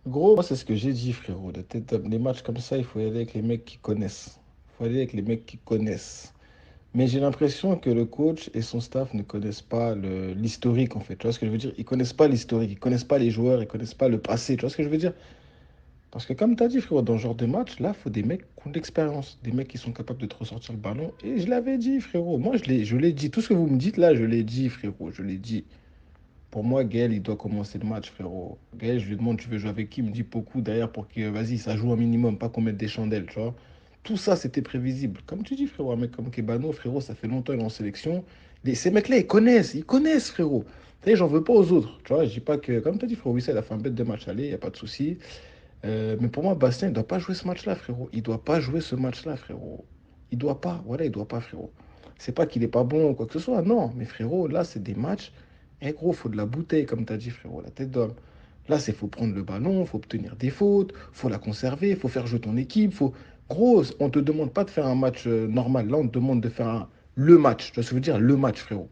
Gros, moi, c'est ce que j'ai dit, frérot. Les matchs comme ça, il faut y aller avec les mecs qui connaissent. Il faut aller avec les mecs qui connaissent. Mais j'ai l'impression que le coach et son staff ne connaissent pas l'historique, en fait. Tu vois ce que je veux dire? Ils connaissent pas l'historique, ils connaissent pas les joueurs, ils connaissent pas le passé. Tu vois ce que je veux dire? Parce que comme tu as dit, frérot, dans ce genre de match, là, il faut des mecs qui ont de l'expérience, des mecs qui sont capables de te ressortir le ballon. Et je l'avais dit, frérot. Moi, je l'ai dit. Tout ce que vous me dites là, je l'ai dit, frérot. Je l'ai dit. Pour moi, Gaël, il doit commencer le match, frérot. Gaël, je lui demande, tu veux jouer avec qui? Il me dit beaucoup derrière pour que, vas-y, ça joue un minimum, pas qu'on mette des chandelles, tu vois. Tout ça, c'était prévisible. Comme tu dis, frérot, un mec comme Kebano, frérot, ça fait longtemps qu'il est en sélection. Ces mecs-là, ils connaissent, frérot. Tu sais, j'en veux pas aux autres, tu vois. Je dis pas que, comme tu as dit, frérot, Wissel a fait un bête de match aller, il n'y a pas de souci. Mais pour moi, Bastien, il doit pas jouer ce match-là, frérot. Il doit pas jouer ce match-là, frérot. Il doit pas, voilà, il doit pas, frérot. C'est pas qu'il est pas bon ou quoi que ce soit, non. Mais frérot, là, c'est des matchs. Eh gros, faut de la bouteille, comme tu as dit, frérot, la tête d'homme. Là, c'est faut prendre le ballon, faut obtenir des fautes, faut la conserver, faut faire jouer ton équipe, faut. Gros, on te demande pas de faire un match normal. Là, on te demande de faire le match. Tu vois ce que je veux dire? Le match, frérot.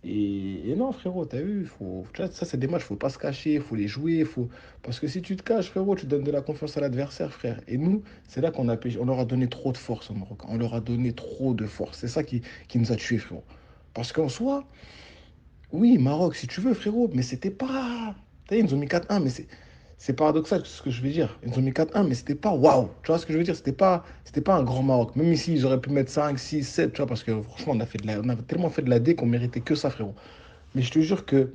Et non, frérot, t'as vu, tu vois, ça, c'est des matchs, faut pas se cacher, faut les jouer, faut. Parce que si tu te caches, frérot, tu donnes de la confiance à l'adversaire, frère. Et nous, c'est là qu'on a on leur a donné trop de force au Maroc. On leur a donné trop de force. C'est ça qui nous a tués, frérot. Parce qu'en soi, oui, Maroc, si tu veux, frérot, mais c'était pas. T'as vu, ils nous ont mis 4-1, mais c'est paradoxal ce que je veux dire. Ils nous ont mis 4-1, mais c'était pas waouh. Tu vois ce que je veux dire? C'était pas un grand Maroc. Même ici, ils auraient pu mettre 5, 6, 7, tu vois, parce que franchement, on a tellement fait de la D qu'on méritait que ça, frérot. Mais je te jure que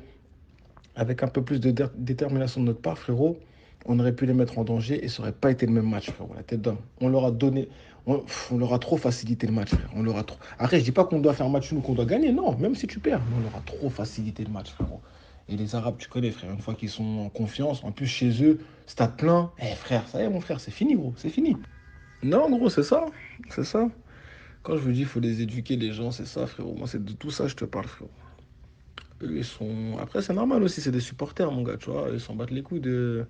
avec un peu plus de détermination de notre part, frérot, on aurait pu les mettre en danger et ça aurait pas été le même match, frérot. La tête d'homme. On leur a donné, on leur a trop facilité le match, frère. On leur a trop. Après, je dis pas qu'on doit faire un match nul ou qu'on doit gagner, non, même si tu perds, mais on leur a trop facilité le match, frérot. Et les Arabes, tu connais, frère, une fois qu'ils sont en confiance, en plus chez eux, stade plein, eh frère, ça y est, mon frère, c'est fini, gros, c'est fini. Non, gros, c'est ça, c'est ça. Quand je vous dis qu'il faut les éduquer, les gens, c'est ça, frérot. Moi, c'est de tout ça que je te parle, frérot. Eux, ils sont. Après, c'est normal aussi, c'est des supporters, mon gars, tu vois. Ils s'en battent les couilles de.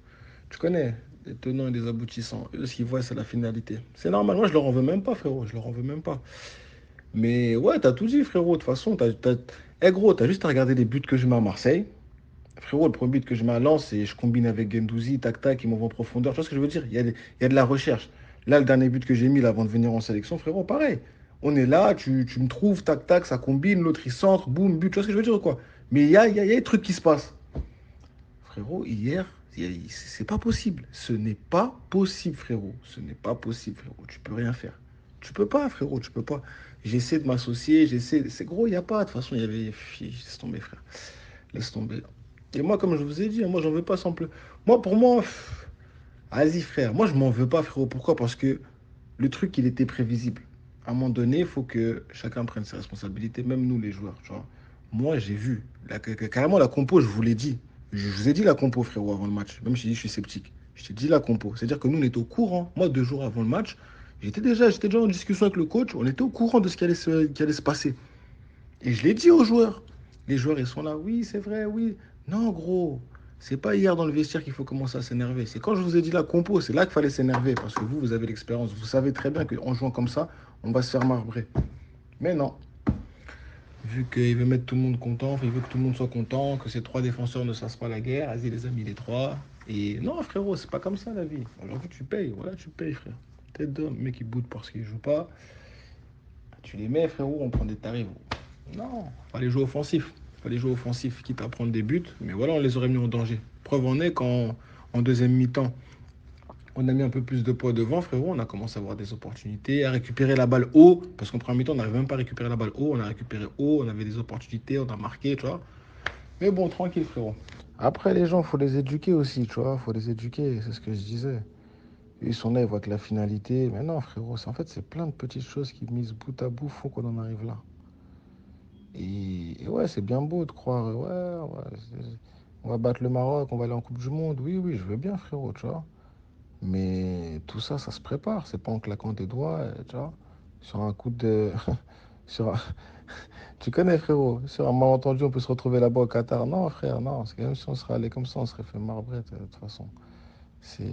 Tu connais, des tenants et des aboutissants. Eux, ce qu'ils voient, c'est la finalité. C'est normal. Moi, je leur en veux même pas, frérot. Je leur en veux même pas. Mais ouais, t'as tout dit, frérot. De toute façon, Eh, gros, t'as juste à regarder les buts que je mets à Marseille. Frérot, le premier but que je mets à Lens, c'est je combine avec Gendouzi, tac tac, ils m'envoient en profondeur. Tu vois ce que je veux dire? Il y a de la recherche. Là, le dernier but que j'ai mis là, avant de venir en sélection, frérot, pareil. On est là, tu me trouves, tac tac, ça combine, l'autre il centre, boum, but. Tu vois ce que je veux dire ou quoi? Mais il y a des trucs qui se passent. Frérot, hier, c'est pas possible. Ce n'est pas possible, frérot. Ce n'est pas possible, frérot. Tu peux rien faire. Tu peux pas, frérot, tu peux pas. J'essaie de m'associer, j'essaie. C'est gros, il n'y a pas. De toute façon, il y avait. Laisse tomber, frère. Laisse tomber. Et moi, comme je vous ai dit, moi, j'en veux pas sans plus. Moi, pour moi, vas-y, frère. Moi, je m'en veux pas, frérot. Pourquoi? Parce que le truc, il était prévisible. À un moment donné, il faut que chacun prenne ses responsabilités, même nous, les joueurs, tu vois. Moi, j'ai vu. Carrément, la compo, je vous l'ai dit. Je vous ai dit la compo, frérot, avant le match. Même si je suis sceptique. Je t'ai dit la compo. C'est-à-dire que nous, on était au courant. Moi, 2 jours avant le match, j'étais déjà en discussion avec le coach. On était au courant de ce qui allait se passer. Et je l'ai dit aux joueurs. Les joueurs, ils sont là. Oui, c'est vrai, oui. Non, gros. C'est pas hier dans le vestiaire qu'il faut commencer à s'énerver. C'est quand je vous ai dit la compo, c'est là qu'il fallait s'énerver. Parce que vous avez l'expérience. Vous savez très bien qu'en jouant comme ça, on va se faire marbrer. Mais non. Vu qu'il veut mettre tout le monde content, il veut que tout le monde soit content, que ces 3 défenseurs ne fassent pas la guerre, vas-y, les amis, les 3. Et non, frérot, c'est pas comme ça la vie. Aujourd'hui, tu payes. Voilà, tu payes, frère. Tête d'homme, mec, il boude parce qu'il joue pas. Tu les mets, frérot, on prend des tarifs. Non, fallait jouer offensif. Fallait jouer offensif, quitte à prendre des buts. Mais voilà, on les aurait mis en danger. Preuve en est qu'en en deuxième mi-temps, on a mis un peu plus de poids devant, frérot. On a commencé à avoir des opportunités, à récupérer la balle haut. Parce qu'en première mi-temps, on n'arrivait même pas à récupérer la balle haut. On a récupéré haut, on avait des opportunités, on a marqué, tu vois. Mais bon, tranquille, frérot. Après, les gens, faut les éduquer aussi, tu vois. Faut les éduquer, c'est ce que je disais. Ils sont là, ils voient que la finalité. Mais non, frérot, en fait, c'est plein de petites choses qui, mises bout à bout, font qu'on en arrive là. Et ouais, c'est bien beau de croire, ouais, ouais, on va battre le Maroc, on va aller en Coupe du Monde. Oui, oui, je veux bien, frérot, tu vois. Mais tout ça, ça se prépare. C'est pas en claquant des doigts, tu vois. Sur un coup de. sur un- Tu connais, frérot. Sur un malentendu, on peut se retrouver là-bas au Qatar. Non, frère, non. C'est comme si on serait allé comme ça, on serait fait marbrer, de toute façon. C'est.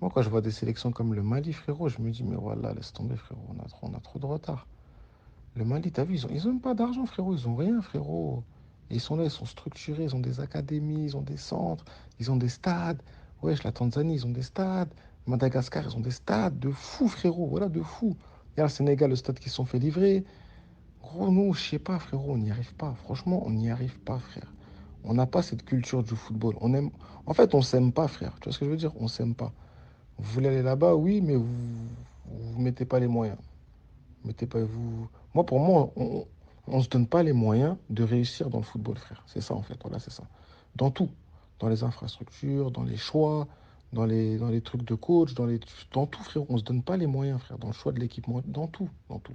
Moi, quand je vois des sélections comme le Mali, frérot, je me dis, mais voilà, laisse tomber, frérot. On a trop de retard. Le Mali, t'as vu, ils ont même pas d'argent, frérot. Ils ont rien, frérot. Et ils sont là, ils sont structurés, ils ont des académies, ils ont des centres, ils ont des stades. Wesh, la Tanzanie, ils ont des stades. Madagascar, ils ont des stades de fou, frérot. Voilà, de fou. Il y a le Sénégal, le stade qui se sont fait livrer. Gros, nous, je sais pas, frérot, on n'y arrive pas. Franchement, on n'y arrive pas, frère. On n'a pas cette culture du football. On aime... En fait, on s'aime pas, frère. Tu vois ce que je veux dire? On s'aime pas. Vous voulez aller là-bas, oui, mais vous mettez pas les moyens. Mettez pas vous. Moi, pour moi, on se donne pas les moyens de réussir dans le football, frère. C'est ça, en fait. Voilà, c'est ça. Dans tout. Dans les infrastructures, dans les choix, dans les trucs de coach, dans tout, frère. On se donne pas les moyens, frère. Dans le choix de l'équipement, dans tout, dans tout.